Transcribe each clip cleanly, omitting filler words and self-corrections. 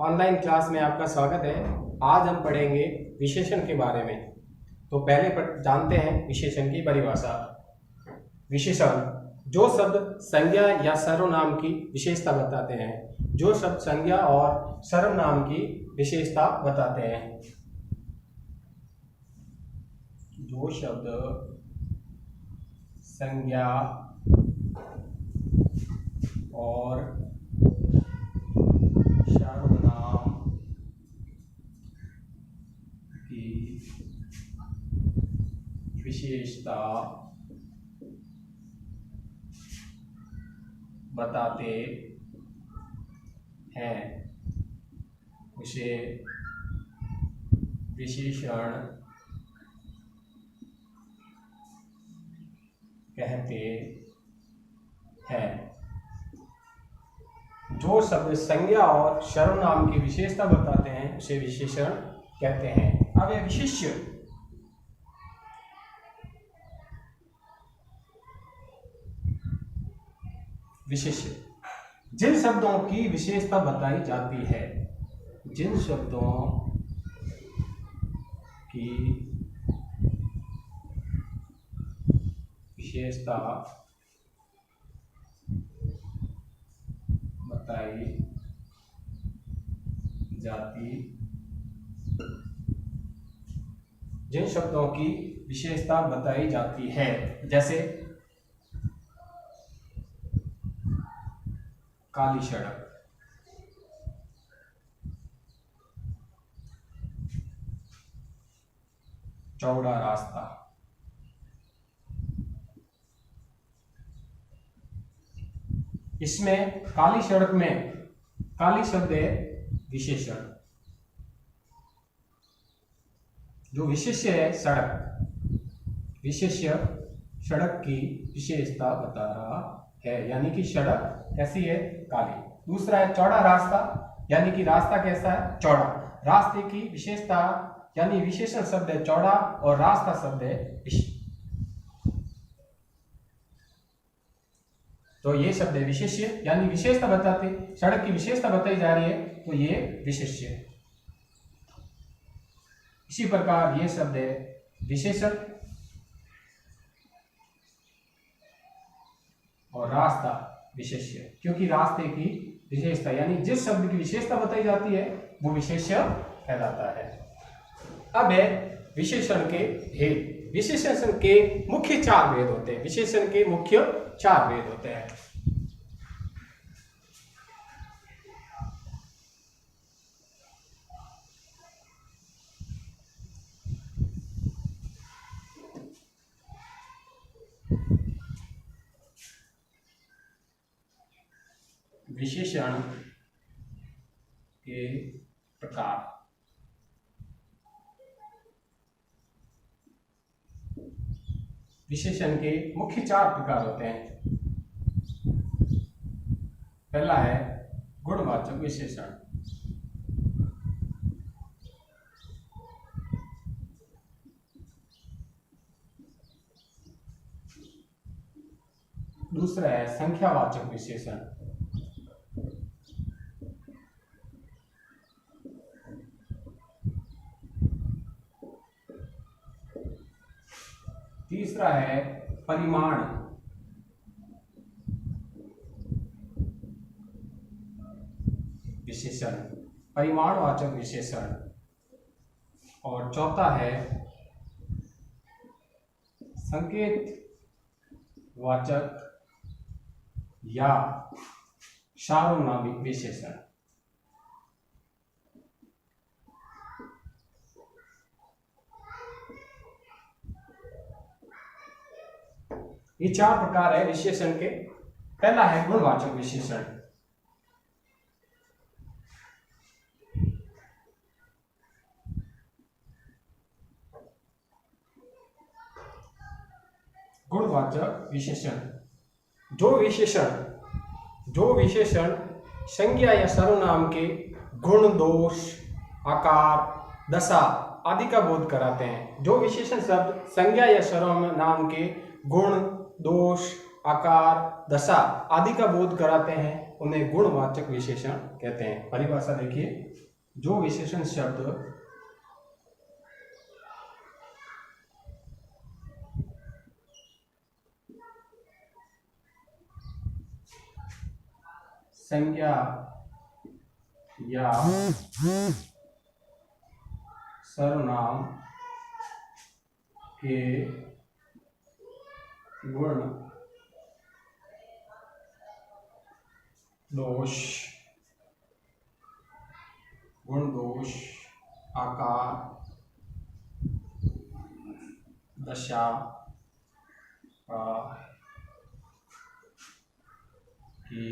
Online class में आपका स्वागत है। आज हम पढ़ेंगे विशेषण के बारे में। तो पहले जानते हैं विशेषण की परिभाषा। विशेषण जो शब्द संज्ञा या सर्वनाम की विशेषता बताते हैं। जो शब्द संज्ञा और सर्वनाम की विशेषता बताते हैं। जो शब्द संज्ञा और सर्वनाम की विशेषता बताते हैं उसे विशेषण कहते हैं। जो शब्द संज्ञा और सर्वनाम की विशेषता बताते हैं उसे विशेषण कहते हैं। अब यह विशेष्य जिन शब्दों की विशेषता बताई जाती है। जिन शब्दों की विशेषता बताई जाती जिन शब्दों की विशेषता बताई जाती है, जैसे काली सड़क, चौड़ा रास्ता, इसमें काली सड़क में काली शब्द है विशेषण। जो विशेष्य है सड़क, विशेष्य सड़क की विशेषता बता रहा है, यानी कि सड़क कैसी है, काली। दूसरा है चौड़ा रास्ता, यानी कि रास्ता कैसा है, चौड़ा। रास्ते की विशेषता यानी विशेषण शब्द है चौड़ा और रास्ता शब्द है विशेष। तो ये शब्द है विशेष्य, यानी विशेषता बताते, सड़क की विशेषता बताई जा रही है तो ये विशेष्य है। इसी प्रकार ये शब्द है विशेषण और रास्ता विशेष्य, क्योंकि रास्ते की विशेषता यानी जिस शब्द की विशेषता बताई जाती है वो विशेष्य कहलाता है। अब है विशेषण के भेद। विशेषण के मुख्य चार भेद होते हैं। विशेषण के मुख्य चार भेद होते हैं। विशेषण के प्रकार। विशेषण के मुख्य चार प्रकार होते हैं। पहला है गुणवाचक विशेषण। दूसरा है संख्यावाचक विशेषण। तीसरा है परिमाण विशेषण, परिमाणवाचक विशेषण। और चौथा है संकेतवाचक या सार्वनामिक विशेषण। ये चार प्रकार है विशेषण के। पहला है गुणवाचक विशेषण। गुणवाचक विशेषण जो विशेषण संज्ञा या सर्वनाम के गुण, दोष, आकार, दशा आदि का बोध कराते हैं। जो विशेषण शब्द संज्ञा या सर्वनाम के गुण, दोष, आकार, दशा आदि का बोध कराते हैं उन्हें गुणवाचक विशेषण कहते हैं। परिभाषा देखिए, जो विशेषण शब्द संज्ञा या सर्वनाम के गुण, दोष, गुण दोष, आकार, दशा की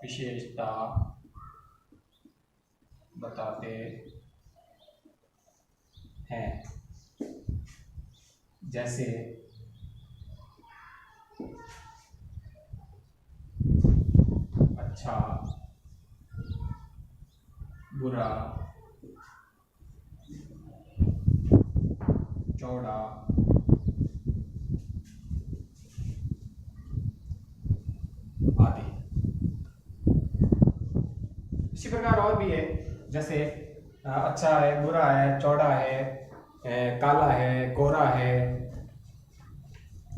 विशेषता बताते हैं। जैसे अच्छा, बुरा, चौड़ा, आदि। इसी प्रकार और भी है, जैसे अच्छा है, बुरा है, चौड़ा है, काला है, गोरा है।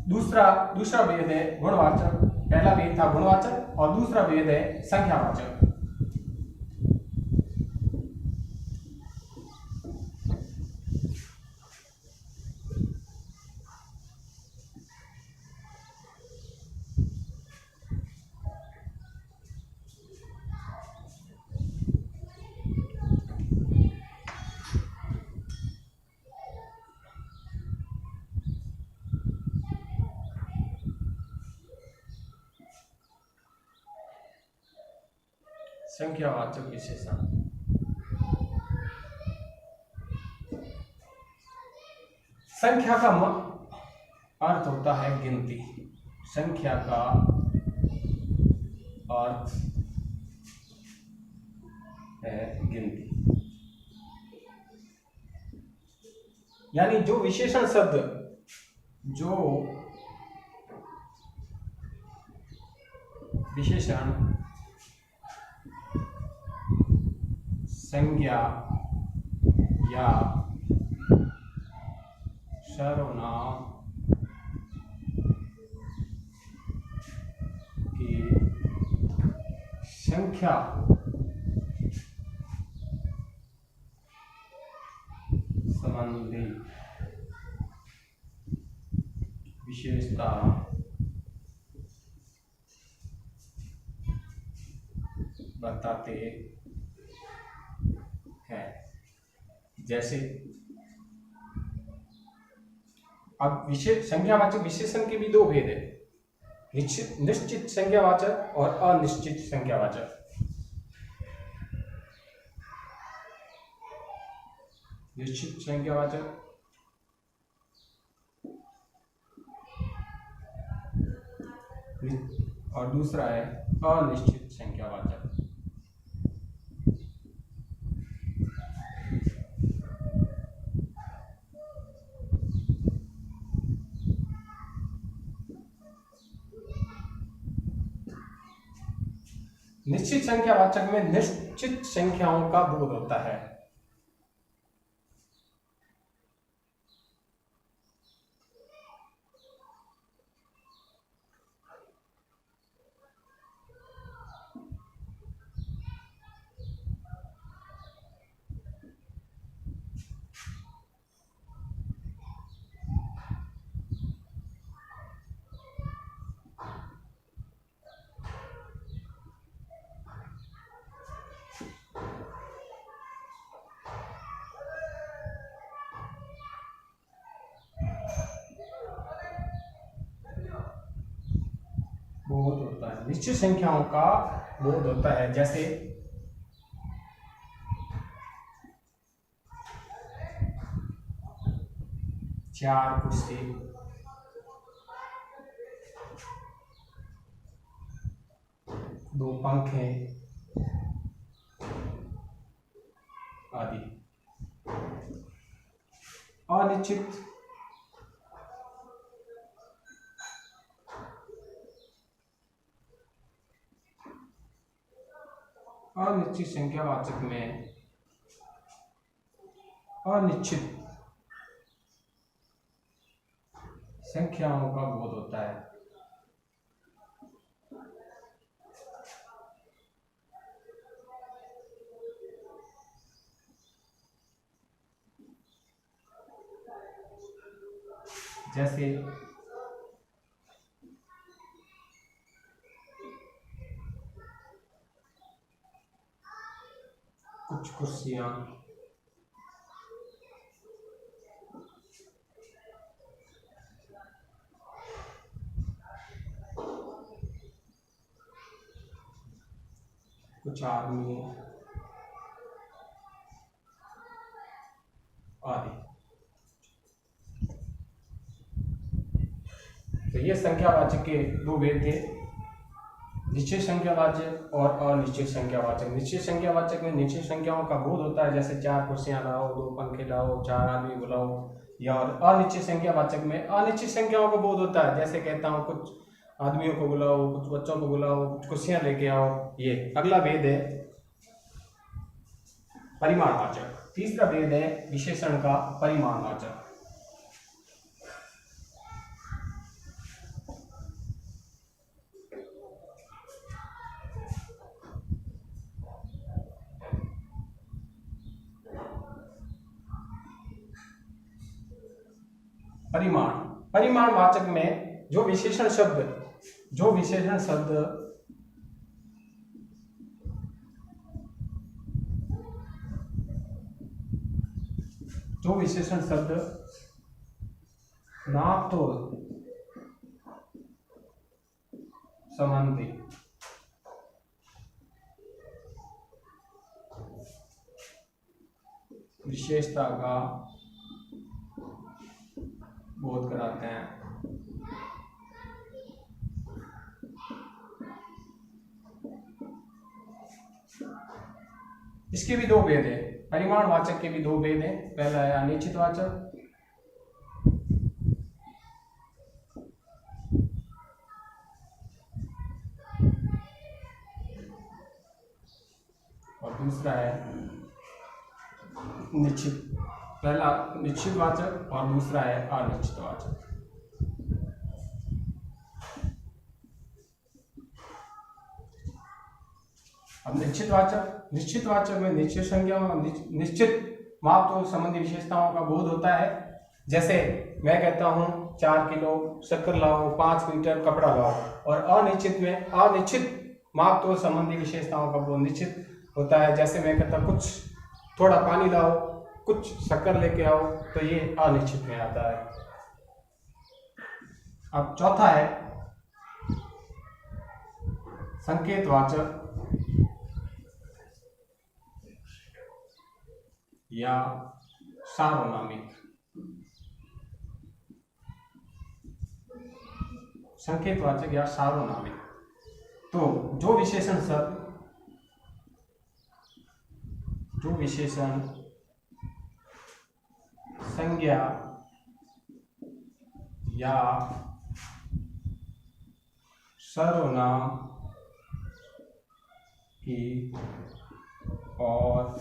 दूसरा भेद है गुणवाचक। पहला भेद था गुणवाचक और दूसरा भेद है संख्यावाचक। संख्यावाचक विशेषण, संख्या का अर्थ होता है गिनती। संख्या का अर्थ है गिनती। यानी जो विशेषण शब्द संज्ञा या सर्वनाम की संख्या संबंधी विशेषता बताते हैं। जैसे अब संख्यावाचक विशेषण के भी दो भेद है, निश्चित संख्यावाचक और अनिश्चित संख्यावाचक। निश्चित संख्यावाचक और दूसरा है अनिश्चित संख्यावाचक। निश्चित संख्यावाचक में निश्चित संख्याओं का बोध होता है। बोध होता है, निश्चित संख्याओं का बोध होता है। जैसे 4 कुर्सी, 2 पंखे आदि। अनिश्चित अनिश्चित संख्यावाचक में अनिश्चित संख्याओं का बोध होता है। जैसे कुछ कुर्सियां, कुछ आदमी आदि। तो ये संख्यावाचक के दो भेद थे, निश्चित संख्यावाचक और अनिश्चित संख्यावाचक। निश्चित संख्यावाचक में निश्चित संख्याओं का बोध होता है, जैसे 4 कुर्सियां लाओ, 2 पंखे लाओ, 4 आदमी बुलाओ। या और अनिश्चित संख्यावाचक में अनिश्चित संख्याओं का बोध होता है, जैसे कहता हूँ कुछ आदमियों को बुलाओ, कुछ बच्चों को बुलाओ, कुछ कुर्सियां लेके आओ। ये अगला भेद है परिमाणवाचक। तीसरा भेद है विशेषण का परिमाणवाचक। परिमाणवाचक में जो विशेषण शब्द नापतोल संबंधी विशेषता का बोध कराते हैं। इसके भी दो भेद है, परिमाणवाचक के भी दो भेद हैं। पहला है अनिश्चितवाचक और दूसरा है निश्चित। पहला निश्चितवाचक और दूसरा है अनिश्चितवाचक। अब निश्चितवाचक में निश्चित संख्याओं, निश्चित मापतोल संबंधी विशेषताओं का बोध होता है। जैसे मैं कहता हूं 4 किलो शक्कर लाओ, 5 मीटर कपड़ा लाओ। और अनिश्चित में अनिश्चित मापतोल संबंधी विशेषताओं का बोध निश्चित होता है। जैसे मैं कहता हूं कुछ थोड़ा पानी लाओ, कुछ शक्कर लेके आओ, तो ये अनिश्चित में आता है। अब चौथा है संकेतवाचक या सार्वनामिक। संकेतवाचक या सार्वनामिक, तो जो विशेषण संज्ञा या सर्वनाम की और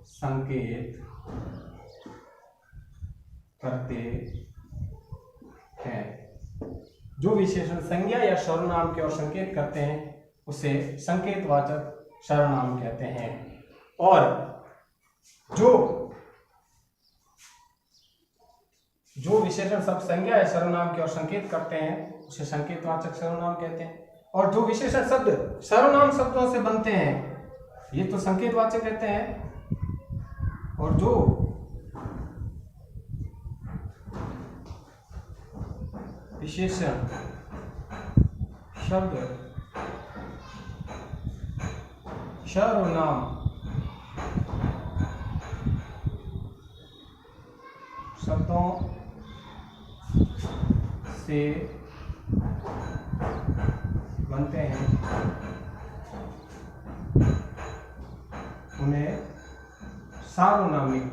संकेत करते हैं। जो विशेषण संज्ञा या सर्वनाम के और संकेत करते हैं उसे संकेतवाचक सर्वनाम कहते हैं। और जो विशेषण सब संज्ञा या सर्वनाम के और संकेत करते हैं उसे संकेतवाचक सर्वनाम कहते हैं। और जो विशेषण शब्द सर्वनाम शब्दों से बनते हैं ये तो संकेतवाचक कहते हैं। और जो विशेषण शब्द सर्वनाम शब्दों से बनते हैं उन्हें सार्वनामिक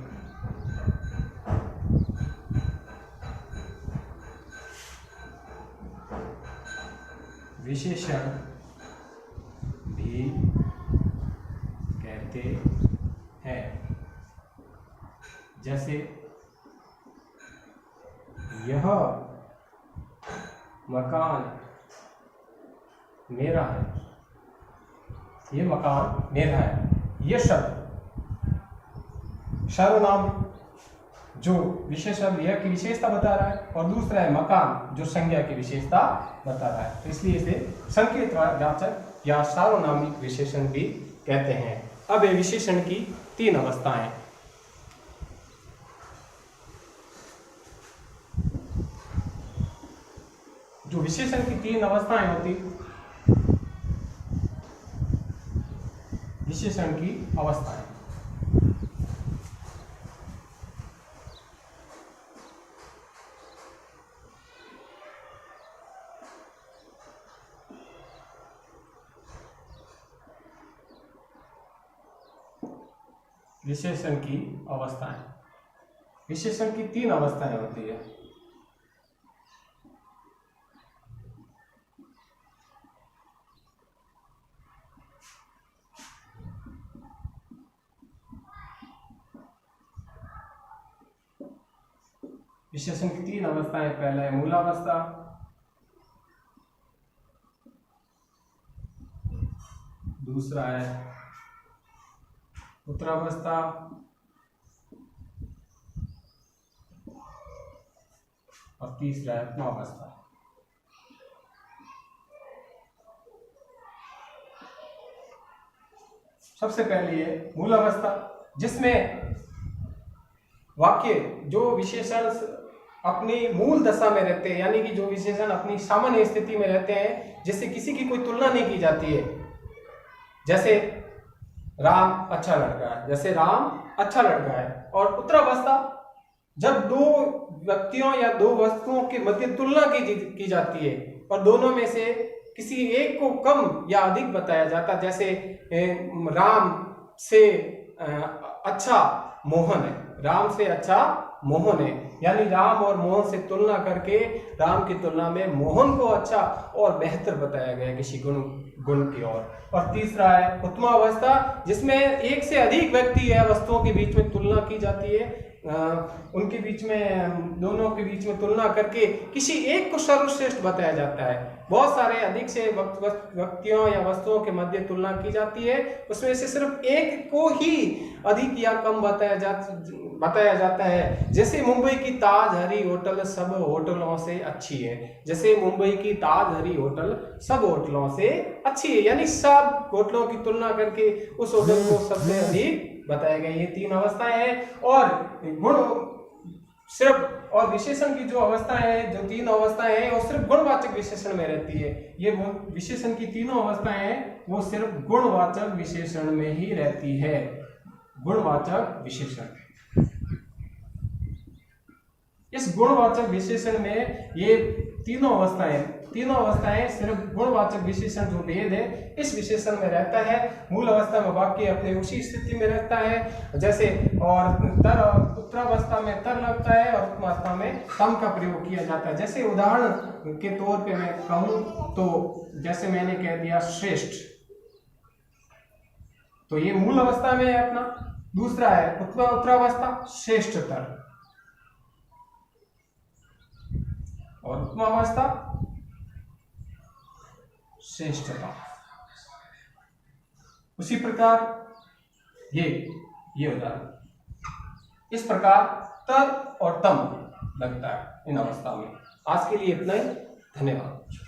विशेषण भी रहते हैं। जैसे यह मकान मेरा है, ये मकान मेरा है। ये शब्द सर्वनाम जो विशेषण यह की विशेषता बता रहा है, और दूसरा है मकान जो संज्ञा की विशेषता बता रहा है। तो इसलिए इसे संकेतवाचक या सार्वनामिक विशेषण भी कहते हैं। अब ये विशेषण की 3 अवस्थाएं। जो विशेषण की 3 अवस्थाएं होती, विशेषण की अवस्थाएं। विशेषण की अवस्थाएं, विशेषण की 3 अवस्थाएं होती है। विशेषण की 3 अवस्थाएं, पहला है मूलावस्था, दूसरा है उत्तरावस्था, और तीसरा है उपमावस्था। सबसे पहले है मूलावस्था, जिसमें वाक्य जो विशेषण अपनी मूल दशा में रहते हैं, यानी कि जो विशेषण अपनी सामान्य स्थिति में रहते हैं, जिससे किसी की कोई तुलना नहीं की जाती है। जैसे राम अच्छा लड़का है, जैसे राम अच्छा लड़का है। और उत्तरावस्था, जब 2 व्यक्तियों या 2 वस्तुओं के मध्य तुलना की जाती है और दोनों में से किसी एक को कम या अधिक बताया जाता है। जैसे राम से अच्छा मोहन है, राम से अच्छा मोहन है, यानी राम और मोहन से तुलना करके राम की तुलना में मोहन को अच्छा और बेहतर बताया गया किसी गुण की ओर। और तीसरा है उत्तमावस्था, जिसमें एक से अधिक व्यक्ति या वस्तुओं के बीच में तुलना की जाती है, उनके बीच में, दोनों के बीच में तुलना करके किसी एक को सर्वश्रेष्ठ बताया जाता है। बहुत सारे अधिक से व्यक्तियों या वस्तुओं के मध्य तुलना की जाती है, उसमें से सिर्फ एक को ही अधिक या कम बताया जाता है। जैसे मुंबई की ताज हरी होटल सब होटलों से अच्छी है, जैसे मुंबई की ताज हरी होटल सब होटलों से अच्छी है, यानी सब होटलों की तुलना करके उस होटल को सबसे अधिक बताया गया। ये 3 अवस्थाएं हैं। और गुण सिर्फ, और विशेषण की जो अवस्थाएं हैं, जो 3 अवस्थाएं हैं, वो सिर्फ गुणवाचक विशेषण में रहती है। ये विशेषण की तीनों अवस्थाएं हैं, वो सिर्फ गुणवाचक विशेषण में ही रहती है। गुणवाचक विशेषण, इस गुणवाचक विशेषण में ये तीनों अवस्थाएं सिर्फ गुणवाचक विशेषण जो भेद है इस विशेषण में रहता है। मूल अवस्था में वाक्य अपने उसी स्थिति में रहता है, जैसे, और उत्तरावस्था में तर लगता है और उपमावस्था में तम का प्रयोग किया जाता है। जैसे उदाहरण के तौर पे मैं कहूं तो, जैसे मैंने कह दिया श्रेष्ठ, तो ये मूल अवस्था में है अपना। दूसरा है उत्तरावस्था श्रेष्ठतर, और उपमावस्था श्रेष्ठता। उसी प्रकार ये उदाहरण, इस प्रकार तर और तम लगता है इन अवस्था में। आज के लिए इतना ही, धन्यवाद।